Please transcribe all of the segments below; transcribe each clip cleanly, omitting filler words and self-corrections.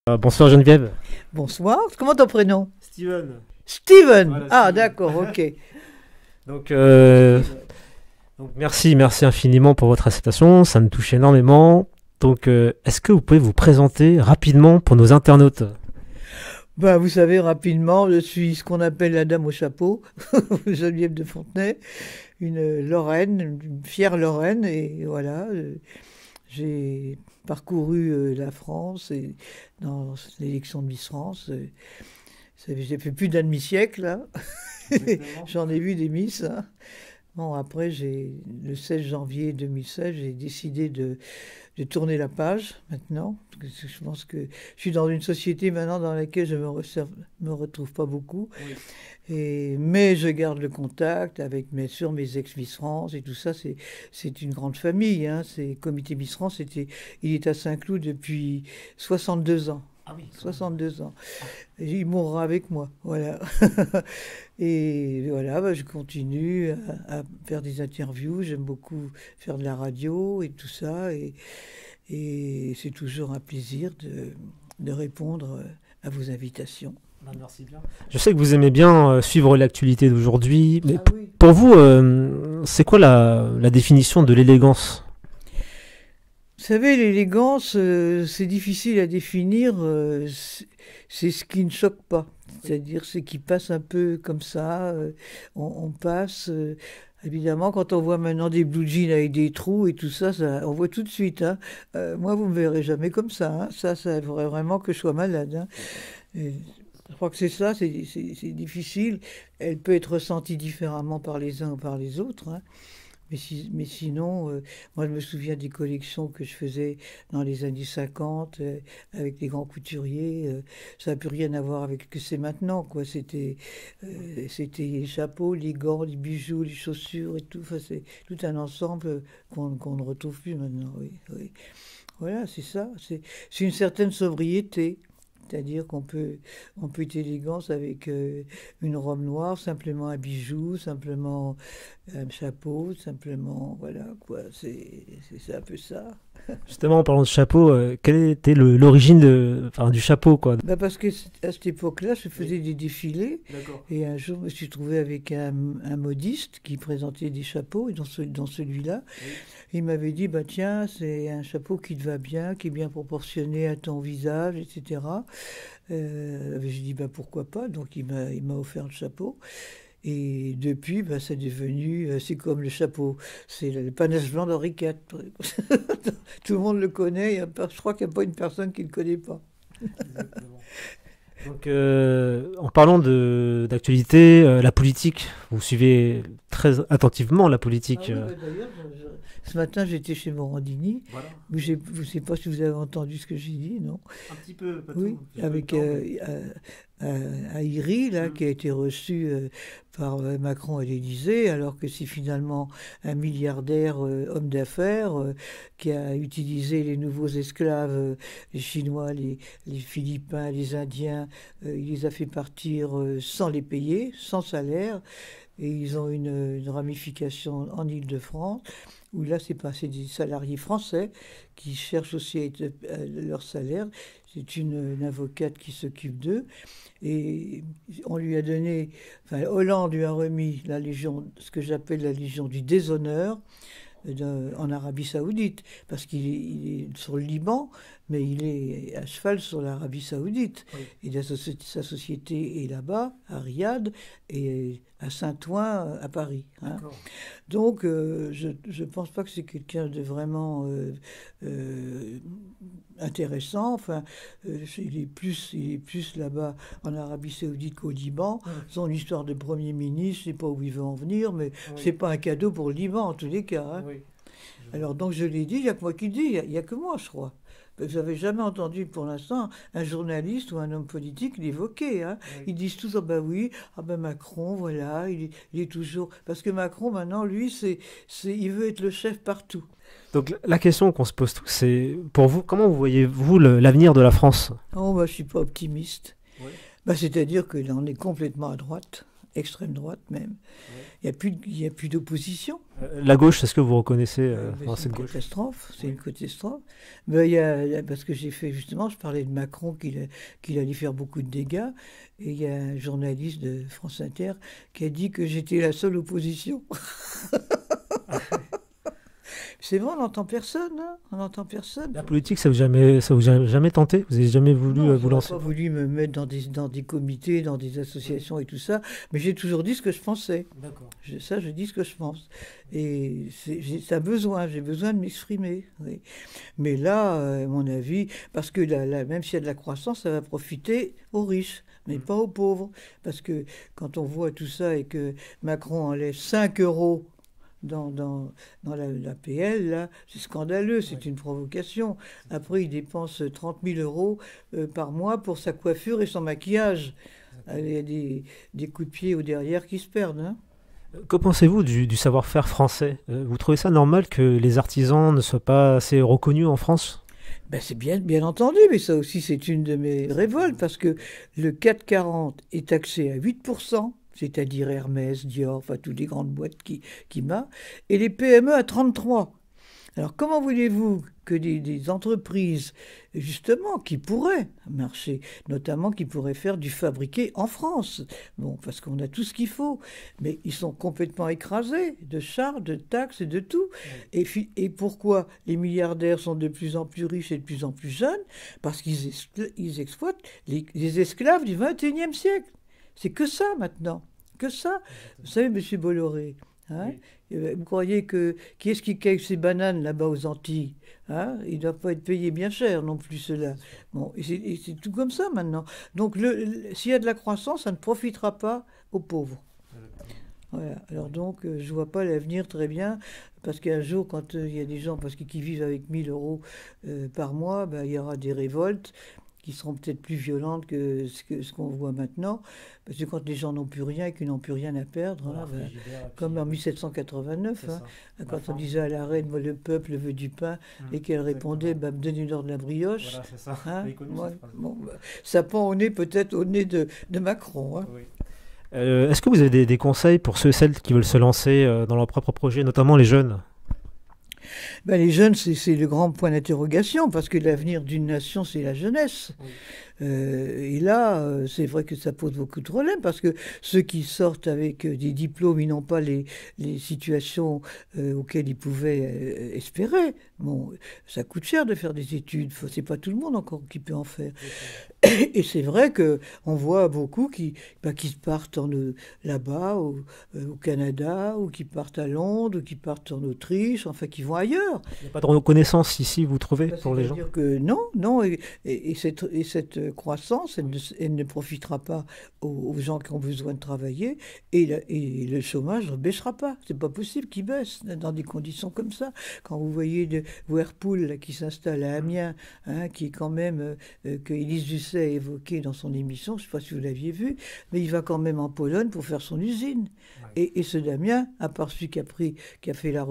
Bonsoir Geneviève. Bonsoir, comment ton prénom? Steven. Steven. Voilà, Ah Steven. d'accord, ok. Donc, merci infiniment pour votre acceptation, ça me touche énormément. Donc, est-ce que vous pouvez vous présenter rapidement pour nos internautes? Ben, vous savez, rapidement, je suis ce qu'on appelle la dame au chapeau, Geneviève de Fontenay, une Lorraine, une fière Lorraine, et voilà, j'ai parcouru la France et dans l'élection de Miss France. J'ai fait plus d'un demi-siècle, là. Exactement. J'en ai vu des Miss, hein. Bon, après, le 16 janvier 2016, j'ai décidé de tourner la page maintenant. Parce que je pense que je suis dans une société maintenant dans laquelle je me retrouve pas beaucoup. Oui. Mais je garde le contact avec, bien sûr, mes ex-Miss France et tout ça. C'est une grande famille, hein. Comité Miss France, il est à Saint-Cloud depuis 62 ans. Ah oui, 62 ans. Et il mourra avec moi, voilà. Et voilà, bah, je continue à faire des interviews. J'aime beaucoup faire de la radio et tout ça. Et c'est toujours un plaisir de répondre à vos invitations. merci bien. Je sais que vous aimez bien suivre l'actualité d'aujourd'hui, mais Ah oui. pour vous, c'est quoi la définition de l'élégance? Vous savez, l'élégance, c'est difficile à définir. C'est ce qui ne choque pas. C'est-à-dire, c'est qui passe un peu comme ça. On passe. Évidemment, quand on voit maintenant des blue jeans avec des trous et tout ça, on voit tout de suite, hein. Moi, vous me verrez jamais comme ça, hein. Ça faudrait vraiment que je sois malade, hein. Et je crois que c'est ça, c'est difficile. Elle peut être ressentie différemment par les uns ou par les autres, hein. Mais sinon, moi je me souviens des collections que je faisais dans les années 50 avec les grands couturiers. Ça n'a plus rien à voir avec ce que c'est maintenant, quoi. C'était les chapeaux, les gants, les bijoux, les chaussures et tout. Enfin, c'est tout un ensemble qu'on ne retrouve plus maintenant. Oui, oui. Voilà, c'est ça. C'est une certaine sobriété. C'est-à-dire on peut être élégance avec une robe noire, simplement un bijou, simplement un chapeau, simplement, voilà, quoi. C'est un peu ça. Justement, en parlant de chapeau, quelle était l'origine du chapeau, quoi? Bah parce que à cette époque-là, je faisais des défilés D'accord. et un jour, je me suis trouvé avec un modiste qui présentait des chapeaux et dans celui-là, Oui. il m'avait dit, bah tiens, c'est un chapeau qui te va bien, qui est bien proportionné à ton visage, etc. J'ai dit, bah pourquoi pas, donc il m'a offert le chapeau. Et depuis, bah, c'est devenu, c'est comme le chapeau, c'est le panache blanc d'Henri IV. Tout le monde le connaît, je crois qu'il n'y a pas une personne qui ne le connaît pas. Exactement. Donc, en parlant d'actualité, la politique, vous suivez très attentivement la Ah politique. oui, bah, d'ailleurs, ce matin j'étais chez Morandini. Voilà. Je ne sais pas si vous avez entendu ce que j'ai dit, non? Un petit peu, pas Oui, tout. J'ai pas eu le avec temps, mais- Iri, là, Mm. qui a été reçu par Macron à l'Élysée, alors que c'est finalement un milliardaire homme d'affaires qui a utilisé les nouveaux esclaves, les Chinois, les Philippins, les Indiens, il les a fait partir sans les payer, sans salaire. Et ils ont une ramification en Île-de-France, où là, c'est des salariés français qui cherchent aussi leur salaire. C'est une avocate qui s'occupe d'eux. Et on lui a donné, enfin, Hollande lui a remis la Légion, ce que j'appelle la Légion du déshonneur en Arabie Saoudite, parce qu'il est sur le Liban, mais il est à cheval sur l'Arabie Saoudite. Oui. Et sa société est là-bas, à Riyad, et à Saint-Ouen, à Paris, hein. D'accord. Donc, je ne pense pas que c'est quelqu'un de vraiment euh, intéressant. Enfin, il est plus là-bas en Arabie Saoudite qu'au Liban. Mm. Son histoire de Premier ministre, je ne sais pas où il veut en venir, mais Oui. c'est pas un cadeau pour le Liban en tous les cas, hein. Oui. Alors, donc, je l'ai dit, il n'y a que moi qui le dis, il n'y a que moi, je crois. Vous n'avez jamais entendu pour l'instant un journaliste ou un homme politique l'évoquer, hein. Oui. Ils disent tous, ah ben oui, ah ben Macron, voilà, il est toujours... Parce que Macron, maintenant, lui, il veut être le chef partout. Donc la question qu'on se pose tous, c'est pour vous, comment vous voyez-vous l'avenir de la France? Oh, bah, je ne suis pas optimiste. Oui. Bah, c'est-à-dire que là, on est complètement à droite. extrême droite même. Il y a plus d'opposition. La gauche, est-ce que vous reconnaissez Mais dans c'est cette une gauche? catastrophe, c'est une catastrophe. Mais il y a, parce que j'ai fait justement, je parlais de Macron qu'il allait faire beaucoup de dégâts, et il y a un journaliste de France Inter qui a dit que j'étais la seule opposition. C'est vrai, on n'entend personne, hein, on n'entend personne. La politique, ça vous a jamais tenté? Vous n'avez jamais voulu Non, vous j'aurais lancer? pas voulu me mettre dans des comités, dans des associations et tout ça, mais j'ai toujours dit ce que je pensais. D'accord. Ça, je dis ce que je pense. Et j'ai besoin de m'exprimer. Oui. Mais là, à mon avis, parce que même s'il y a de la croissance, ça va profiter aux riches, mais pas aux pauvres. Parce que quand on voit tout ça et que Macron enlève 5 euros dans l'APL, là, c'est scandaleux, c'est une provocation. Après, il dépense 30 000 euros par mois pour sa coiffure et son maquillage. Il y a des coups de pied au derrière qui se perdent, hein. Que pensez-vous du savoir-faire français? Vous trouvez ça normal que les artisans ne soient pas assez reconnus en France? Ben c'est bien entendu, mais ça aussi c'est une de mes révoltes, parce que le 440 est taxé à 8%, c'est-à-dire Hermès, Dior, enfin toutes les grandes boîtes qui m'a, et les PME à 33%. Alors comment voulez-vous que des entreprises, justement, qui pourraient marcher, notamment qui pourraient faire du fabriqué en France, bon, parce qu'on a tout ce qu'il faut, mais ils sont complètement écrasés de charges, de taxes et de tout. Et pourquoi les milliardaires sont de plus en plus riches et de plus en plus jeunes? Parce qu'ils exploitent les esclaves du XXIe siècle. C'est que ça maintenant, que ça. Vous savez, monsieur Bolloré, hein, vous croyez qui est-ce qui cueille ces bananes là-bas aux Antilles, hein? Ils ne doivent pas être payés bien cher non plus, ceux-là. Bon, et c'est tout comme ça maintenant. Donc, s'il y a de la croissance, ça ne profitera pas aux pauvres. Voilà. Alors donc, je vois pas l'avenir très bien, parce qu'un jour, quand il y a des gens qui vivent avec 1000 euros par mois, ben, il y aura des révoltes qui seront peut-être plus violentes que ce qu'on voit maintenant, parce que quand les gens n'ont plus rien et qu'ils n'ont plus rien à perdre, hein, ben, comme en 1789, hein, quand on disait à la reine, moi, le peuple veut du pain, et qu'elle répondait, bah, donnez-leur de la brioche. Voilà, c'est ça. Hein, Ouais, bon, bah, ça pend au nez, peut-être au nez de Macron. Hein. oui. Est-ce que vous avez des conseils pour ceux et celles qui veulent se lancer dans leur propre projet, notamment les jeunes? Ben, les jeunes, c'est le grand point d'interrogation, parce que l'avenir d'une nation, c'est la jeunesse. Oui. Et là, c'est vrai que ça pose beaucoup de problèmes, parce que ceux qui sortent avec des diplômes, ils n'ont pas les situations auxquelles ils pouvaient espérer. Bon, ça coûte cher de faire des études, c'est pas tout le monde encore qui peut en faire. Et c'est vrai qu'on voit beaucoup qui partent là-bas, au Canada, ou qui partent à Londres, ou qui partent en Autriche, enfin qui vont ailleurs. Il n'y a pas de reconnaissance ici, vous trouvez, pour les gens? C'est-à-dire que non, et cette croissance, elle ne profitera pas aux gens qui ont besoin de travailler, et le chômage ne baissera pas. C'est pas possible qu'il baisse dans des conditions comme ça. Quand vous voyez Whirlpool là, qui s'installe à Amiens, hein, qui est quand même, que Élise Lucet a évoqué dans son émission, je ne sais pas si vous l'aviez vu, mais il va quand même en Pologne pour faire son usine. Ouais. Et ce Damien, à part celui qui a fait la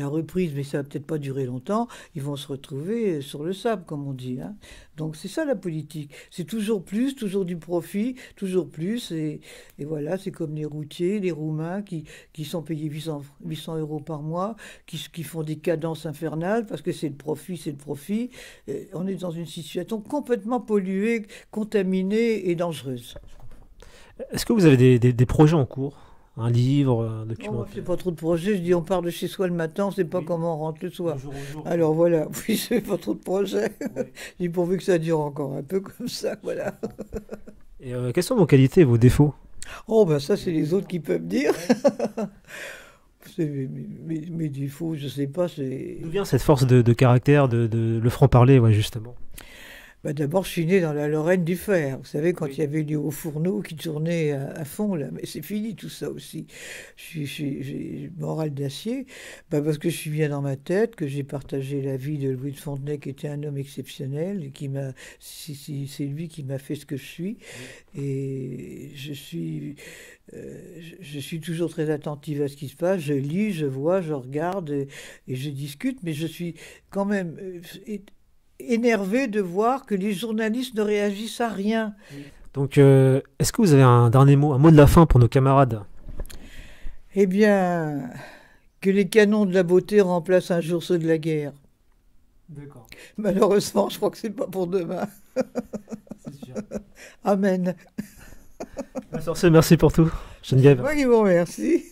reprise, mais ça va peut-être pas durer longtemps, ils vont se retrouver sur le sable, comme on dit. Hein. Donc c'est ça la politique. C'est toujours plus, toujours du profit, toujours plus. Et voilà, c'est comme les routiers, les Roumains qui sont payés 800 euros par mois, qui font des cadences infernales parce que c'est le profit, c'est le profit. Et on est dans une situation complètement polluée, contaminée et dangereuse. Est-ce que vous avez des projets en cours? Un livre, un documentaire? Je ne fais pas trop de projets. Je dis on part de chez soi le matin, on ne sait pas comment on rentre le soir. Jour au jour. Alors voilà, oui, je ne fais pas trop de projets. Oui. Je dis pourvu que ça dure encore un peu comme ça, voilà. Et quelles sont vos qualités et vos défauts? Oh ben ça c'est les autres qui peuvent dire. Mes défauts, je ne sais pas. D'où vient cette force de caractère, de le franc-parler, ouais, justement? Bah d'abord, je suis né dans la Lorraine du fer. Vous savez, quand il y avait les hauts fourneaux qui tournaient à fond, là, mais c'est fini tout ça aussi. J'ai morale d'acier, parce que je suis bien dans ma tête, que j'ai partagé la vie de Louis de Fontenay, qui était un homme exceptionnel, et c'est lui qui m'a fait ce que je suis. Et je suis toujours très attentive à ce qui se passe. Je lis, je vois, je regarde et je discute, mais je suis quand même énervé de voir que les journalistes ne réagissent à rien. Donc, est-ce que vous avez un dernier mot, un mot de la fin pour nos camarades? Eh bien, que les canons de la beauté remplacent un jour ceux de la guerre. D'accord, Malheureusement, je crois que c'est pas pour demain. c'est sûr. Amen. Sur ce, merci pour tout, C'est Geneviève. moi qui vous remercie.